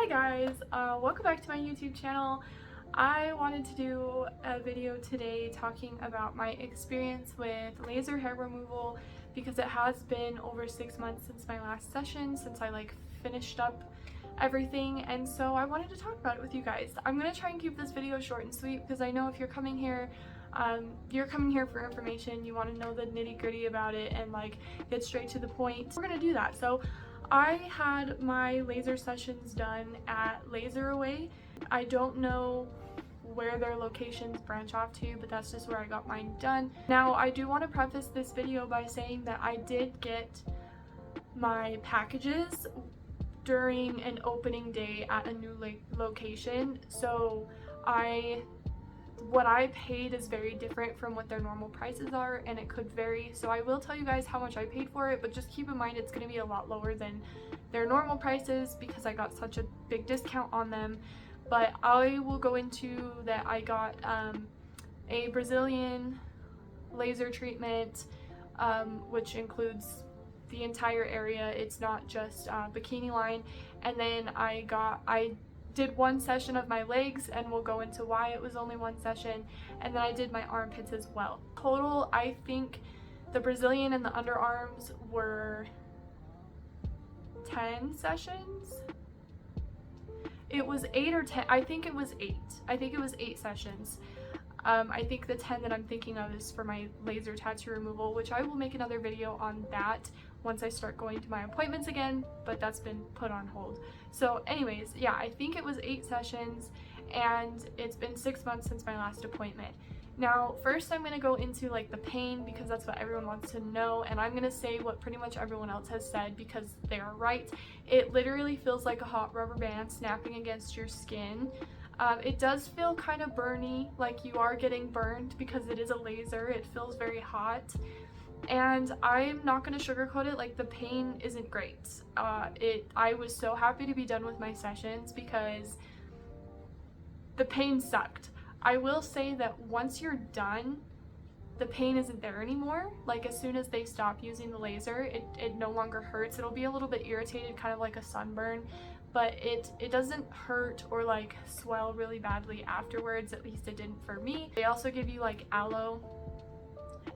guys, welcome back to my YouTube channel. I wanted to do a video today talking about my experience with laser hair removal because it has been over 6 months since my last session, since I finished up everything, and so I wanted to talk about it with you guys. I'm gonna try and keep this video short and sweet because I know if you're coming here for information, you want to know the nitty-gritty about it and get straight to the point. We're gonna do that. So I had my laser sessions done at Laser Away. I don't know where their locations branch off to, but that's just where I got mine done. Now, I do want to preface this video by saying that I did get my packages during an opening day at a new location, so what I paid is very different from what their normal prices are, and it could vary. So I will tell you guys how much I paid for it, but just keep in mind it's going to be a lot lower than their normal prices because I got such a big discount on them. But I will go into that. I got a Brazilian laser treatment, which includes the entire area. It's not just bikini line. And then I did one session of my legs, and we'll go into why it was only one session, and then I did my armpits as well. Total, I think the Brazilian and the underarms were 10 sessions. It was 8 or 10. I think it was 8. I think it was 8 sessions. I think the 10 that I'm thinking of is for my laser tattoo removal, which I will make another video on that once I start going to my appointments again, but that's been put on hold. So anyways, yeah, I think it was 8 sessions, and it's been 6 months since my last appointment. Now, first I'm going to go into the pain because that's what everyone wants to know, and I'm going to say what pretty much everyone else has said because they are right. It literally feels like a hot rubber band snapping against your skin. It does feel kind of burny, like you are getting burned because it is a laser. It feels very hot, and I'm not going to sugarcoat it, the pain isn't great. I was so happy to be done with my sessions because the pain sucked. I will say that once you're done, the pain isn't there anymore. As soon as they stop using the laser, it no longer hurts. It'll be a little bit irritated, kind of like a sunburn, but it doesn't hurt or swell really badly afterwards. At least it didn't for me. They also give you aloe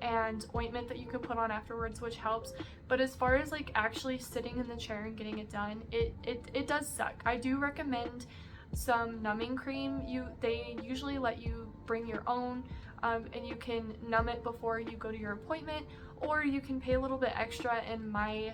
and ointment that you can put on afterwards, which helps. But as far as actually sitting in the chair and getting it done, it does suck. I do recommend some numbing cream. They usually let you bring your own, and you can numb it before you go to your appointment, or you can pay a little bit extra, and my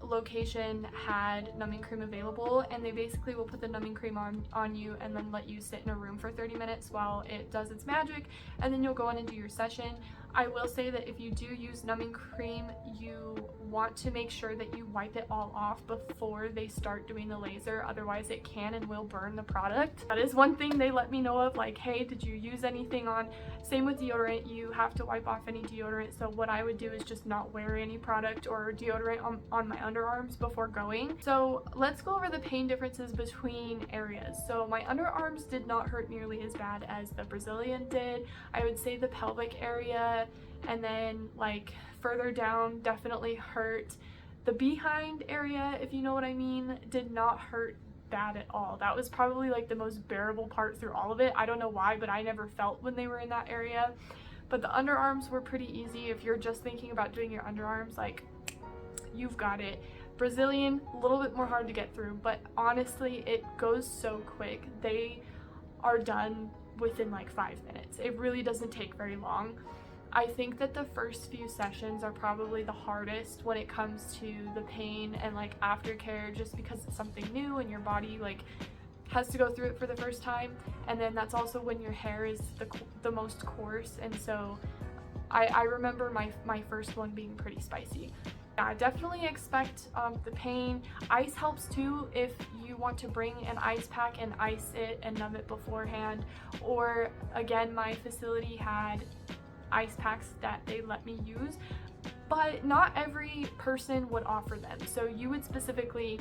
location had numbing cream available, and they basically will put the numbing cream on you and then let you sit in a room for 30 minutes while it does its magic, and then you'll go on and do your session. I will say that if you do use numbing cream, you want to make sure that you wipe it all off before they start doing the laser, otherwise it can and will burn the product. That is one thing they let me know of, hey, did you use anything on? Same with deodorant, you have to wipe off any deodorant, so what I would do is just not wear any product or deodorant on my underarms before going. So let's go over the pain differences between areas. So my underarms did not hurt nearly as bad as the Brazilian did. I would say the pelvic area and then further down definitely hurt. The behind area, if you know what I mean, did not hurt bad at all. That was probably the most bearable part through all of it. I don't know why, but I never felt when they were in that area. But the underarms were pretty easy. If you're just thinking about doing your underarms, you've got it. Brazilian, a little bit more hard to get through, but honestly it goes so quick. They are done within 5 minutes. It really doesn't take very long. I think that the first few sessions are probably the hardest when it comes to the pain and aftercare, just because it's something new and your body has to go through it for the first time, and then that's also when your hair is the most coarse, and so I remember my first one being pretty spicy. Yeah, definitely expect the pain. Ice helps too if you want to bring an ice pack and ice it and numb it beforehand, or again, my facility had ice packs that they let me use, but not every person would offer them. So you would specifically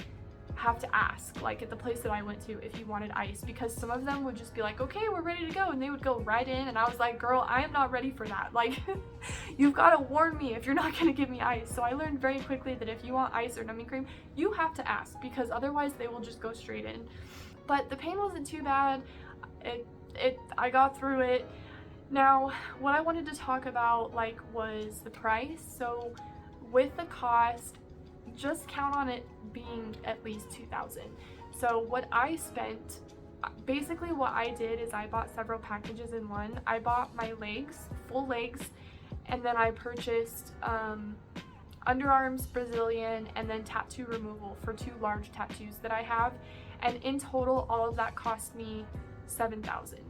have to ask, like at the place that I went to, if you wanted ice, because some of them would just be like, okay, we're ready to go, and they would go right in, and I was like, girl, I am not ready for that. Like, you've got to warn me if you're not going to give me ice. So I learned very quickly that if you want ice or numbing cream, you have to ask, because otherwise they will just go straight in. But the pain wasn't too bad. I got through it. Now, what I wanted to talk about, like, was the price. So with the cost, just count on it being at least $2,000. So what I spent, basically what I did is I bought several packages in one. I bought my legs, full legs, and then I purchased underarms, Brazilian, and then tattoo removal for 2 large tattoos that I have. And in total, all of that cost me $7,000.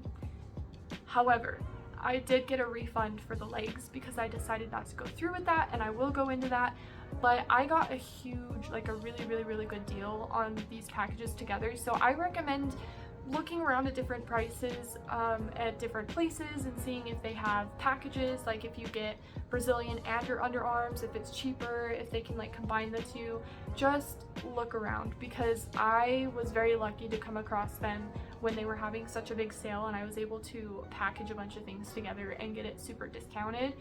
However, I did get a refund for the legs because I decided not to go through with that, and I will go into that. But I got a huge, like a really good deal on these packages together. So I recommend looking around at different prices at different places and seeing if they have packages, like if you get Brazilian and your underarms, if it's cheaper, if they can like combine the two. Just look around, because I was very lucky to come across them when they were having such a big sale, and I was able to package a bunch of things together and get it super discounted.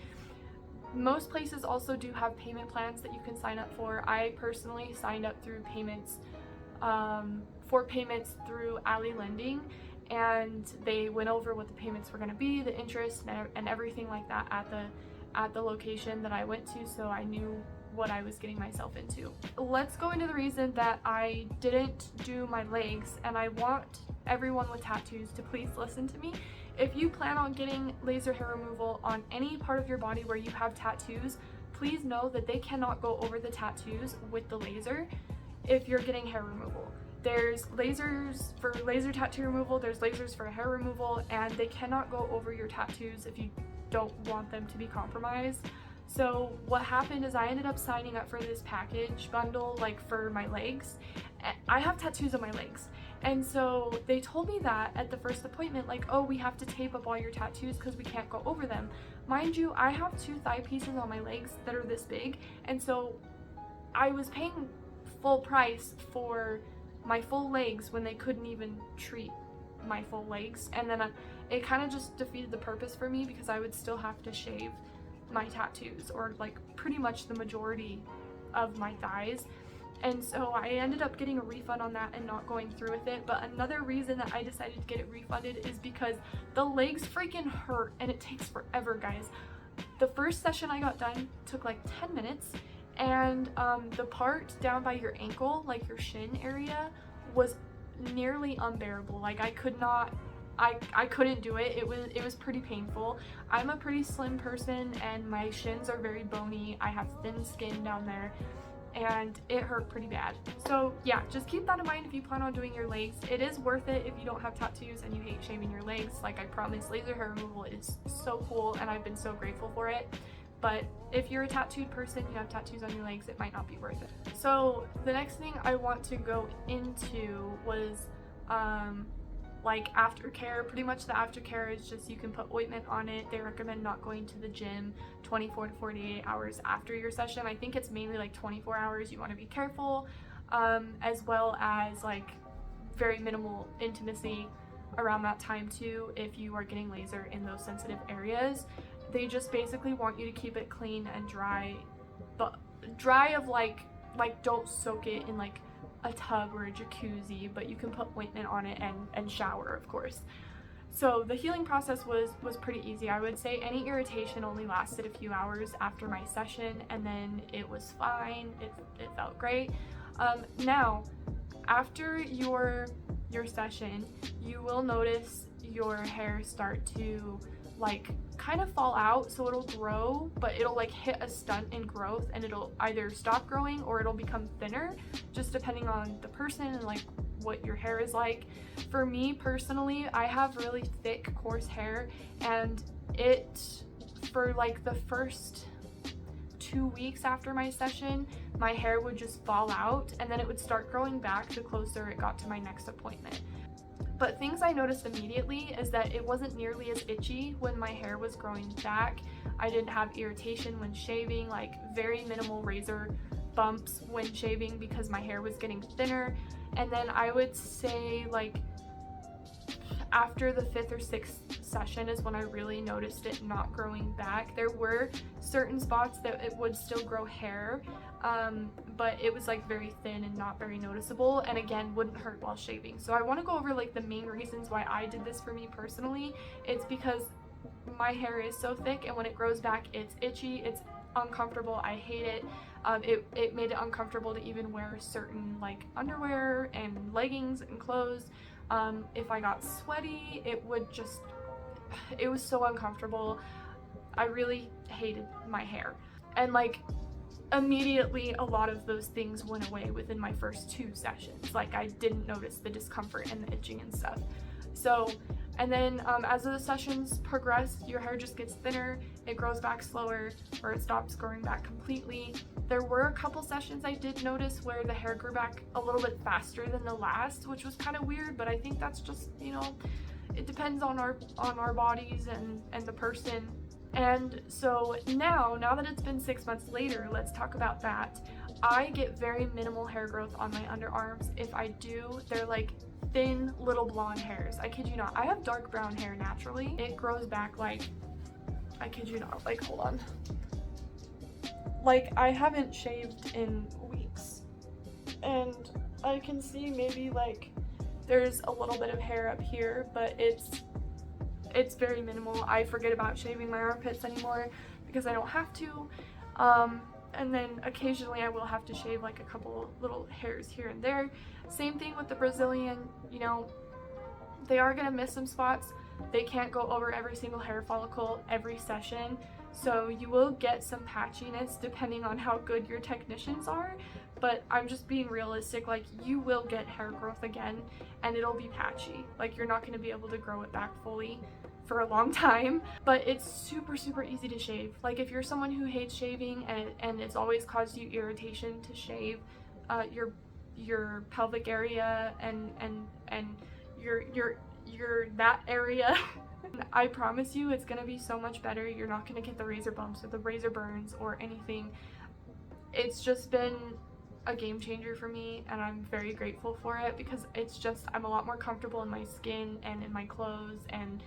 Most places also do have payment plans that you can sign up for. I personally signed up through payments through Ally Lending, and they went over what the payments were going to be, the interest and everything like that at the location that I went to, so I knew what I was getting myself into. Let's go into the reason that I didn't do my legs, and I want everyone with tattoos to please listen to me. If you plan on getting laser hair removal on any part of your body where you have tattoos, please know that they cannot go over the tattoos with the laser if you're getting hair removal. There's lasers for laser tattoo removal, there's lasers for hair removal, and they cannot go over your tattoos if you don't want them to be compromised. So what happened is I ended up signing up for this package bundle, like for my legs. I have tattoos on my legs. And so they told me that at the first appointment, like, oh, we have to tape up all your tattoos because we can't go over them. Mind you, I have 2 thigh pieces on my legs that are this big, and so I was paying full price for my full legs when they couldn't even treat my full legs. And then it kind of just defeated the purpose for me, because I would still have to shave my tattoos, or like pretty much the majority of my thighs. And so I ended up getting a refund on that and not going through with it. But another reason that I decided to get it refunded is because the legs freaking hurt, and it takes forever, guys. The first session I got done took like 10 minutes, and the part down by your ankle, like your shin area, was nearly unbearable. Like I couldn't do it. It was pretty painful. I'm a pretty slim person, and my shins are very bony. I have thin skin down there, and it hurt pretty bad. So yeah, just keep that in mind if you plan on doing your legs. It is worth it if you don't have tattoos and you hate shaving your legs. Like I promise, laser hair removal is so cool, and I've been so grateful for it. But if you're a tattooed person, you have tattoos on your legs, it might not be worth it. So the next thing I want to go into was like aftercare. Pretty much the aftercare is just you can put ointment on it. They recommend not going to the gym 24 to 48 hours after your session. I think it's mainly like 24 hours. You want to be careful, as well as like very minimal intimacy around that time too if you are getting laser in those sensitive areas. They just basically want you to keep it clean and dry, but dry of like don't soak it in like a tub or a jacuzzi, but you can put ointment on it and shower, of course. So the healing process was pretty easy. I would say any irritation only lasted a few hours after my session, and then it was fine. It felt great. Now, after your session, you will notice your hair start to like kind of fall out. So it'll grow, but it'll like hit a stunt in growth, and it'll either stop growing or it'll become thinner, just depending on the person and like what your hair is like. For me personally, I have really thick, coarse hair, and for like the first 2 weeks after my session, my hair would just fall out, and then it would start growing back the closer it got to my next appointment. But things I noticed immediately is that it wasn't nearly as itchy when my hair was growing back. I didn't have irritation when shaving, like very minimal razor bumps when shaving because my hair was getting thinner. And then I would say like after the 5th or 6th session is when I really noticed it not growing back. There were certain spots that it would still grow hair, but it was like very thin and not very noticeable, and again wouldn't hurt while shaving. So I want to go over like the main reasons why I did this for me personally. It's because my hair is so thick, and when it grows back it's itchy, it's uncomfortable, I hate it. It made it uncomfortable to even wear certain like underwear and leggings and clothes. If I got sweaty, it was so uncomfortable. I really hated my hair. And like immediately a lot of those things went away within my first 2 sessions. Like I didn't notice the discomfort and the itching and stuff. So, and then as the sessions progress, your hair just gets thinner, it grows back slower, or it stops growing back completely. There were a couple sessions I did notice where the hair grew back a little bit faster than the last, which was kind of weird, but I think that's just, you know, it depends on our bodies and the person. And so now that it's been 6 months later, let's talk about that. I get very minimal hair growth on my underarms. If I do, they're like thin little blonde hairs. I kid you not. I have dark brown hair naturally. It grows back like, I kid you not, like hold on. Like I haven't shaved in weeks, and I can see maybe like there's a little bit of hair up here, but it's very minimal. I forget about shaving my armpits anymore because I don't have to. And then occasionally I will have to shave like a couple little hairs here and there. Same thing with the Brazilian, you know, they are gonna miss some spots. They can't go over every single hair follicle every session. So you will get some patchiness depending on how good your technicians are. But I'm just being realistic, like you will get hair growth again and it'll be patchy. Like you're not gonna be able to grow it back fully for a long time, but it's super easy to shave. Like if you're someone who hates shaving and it's always caused you irritation to shave your pelvic area and your that area, I promise you it's gonna be so much better. You're not gonna get the razor bumps or the razor burns or anything. It's just been a game changer for me, and I'm very grateful for it because it's just, I'm a lot more comfortable in my skin and in my clothes, and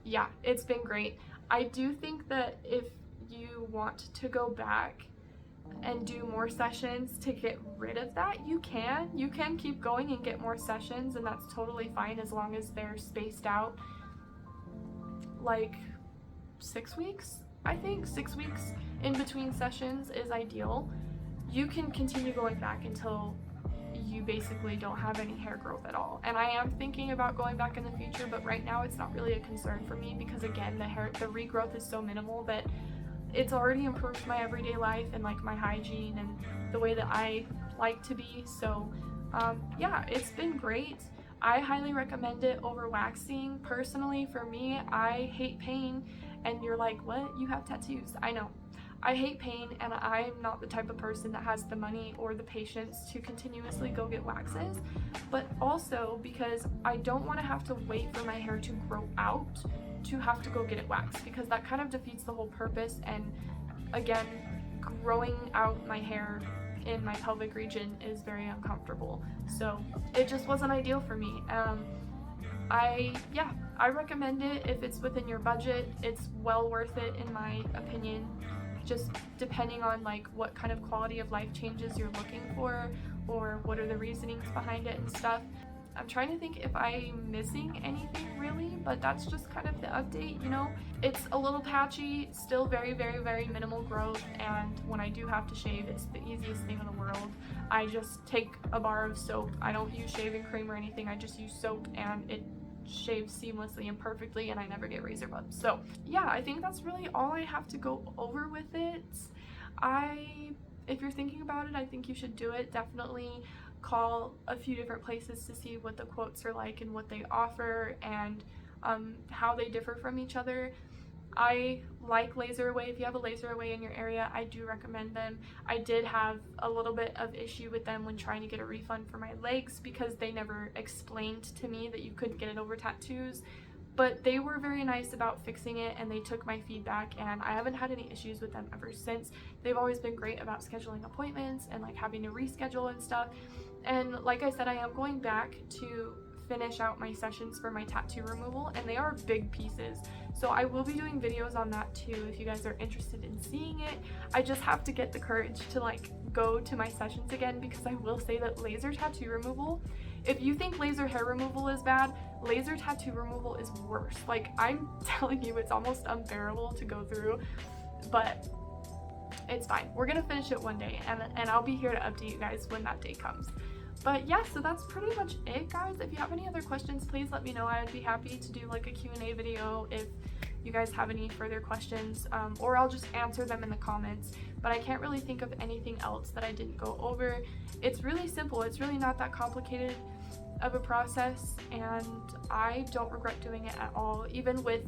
yeah, it's been great. I do think that if you want to go back and do more sessions to get rid of that, you can keep going and get more sessions, and that's totally fine as long as they're spaced out like 6 weeks. I think 6 weeks in between sessions is ideal. You can continue going back until you basically don't have any hair growth at all. And I am thinking about going back in the future, but right now it's not really a concern for me because again, the regrowth is so minimal that it's already improved my everyday life and like my hygiene and the way that I like to be. So yeah, it's been great. I highly recommend it over waxing. Personally, for me, I hate pain, and you're like, what? You have tattoos. I know. I hate pain, and I'm not the type of person that has the money or the patience to continuously go get waxes, but also because I don't want to have to wait for my hair to grow out to have to go get it waxed, because that kind of defeats the whole purpose. And again, growing out my hair in my pelvic region is very uncomfortable, so it just wasn't ideal for me. I recommend it if it's within your budget. It's well worth it in my opinion, just depending on like what kind of quality of life changes you're looking for or what are the reasonings behind it and stuff. I'm trying to think if I'm missing anything really, but that's just kind of the update, you know. It's a little patchy, still very minimal growth, and when I do have to shave, it's the easiest thing in the world. I just take a bar of soap. I don't use shaving cream or anything. I just use soap, and it shaves seamlessly and perfectly, and I never get razor bumps. So yeah, I think that's really all I have to go over with it. If you're thinking about it, I think you should do it. Definitely call a few different places to see what the quotes are like and what they offer and how they differ from each other. I like Laser Away. If you have a Laser Away in your area, I do recommend them. I did have a little bit of issue with them when trying to get a refund for my legs because they never explained to me that you couldn't get it over tattoos. but they were very nice about fixing it, and they took my feedback, and I haven't had any issues with them ever since. They've always been great about scheduling appointments and like having to reschedule and stuff. And like I said, I am going back to finish out my sessions for my tattoo removal, and they are big pieces, so I will be doing videos on that too if you guys are interested in seeing it. I just have to get the courage to like go to my sessions again, because I will say that laser tattoo removal, if you think laser hair removal is bad, laser tattoo removal is worse. Like, I'm telling you, it's almost unbearable to go through, but it's fine. We're gonna finish it one day, and I'll be here to update you guys when that day comes. But yeah, so that's pretty much it, guys. If you have any other questions, please let me know. I would be happy to do like a Q&A video if you guys have any further questions, or I'll just answer them in the comments. But I can't really think of anything else that I didn't go over. It's really simple. It's really not that complicated of a process, and I don't regret doing it at all. Even with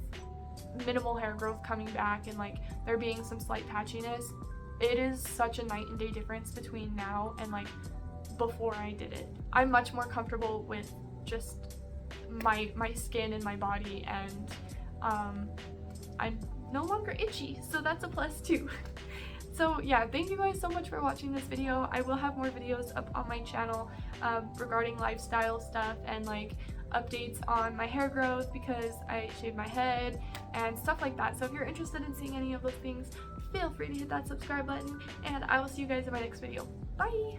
minimal hair growth coming back and like there being some slight patchiness, it is such a night and day difference between now and like before I did it. I'm much more comfortable with just my skin and my body, and I'm no longer itchy, so that's a plus too. So yeah, thank you guys so much for watching this video. I will have more videos up on my channel regarding lifestyle stuff and like updates on my hair growth, because I shaved my head and stuff like that. So if you're interested in seeing any of those things, feel free to hit that subscribe button, and I will see you guys in my next video. Bye!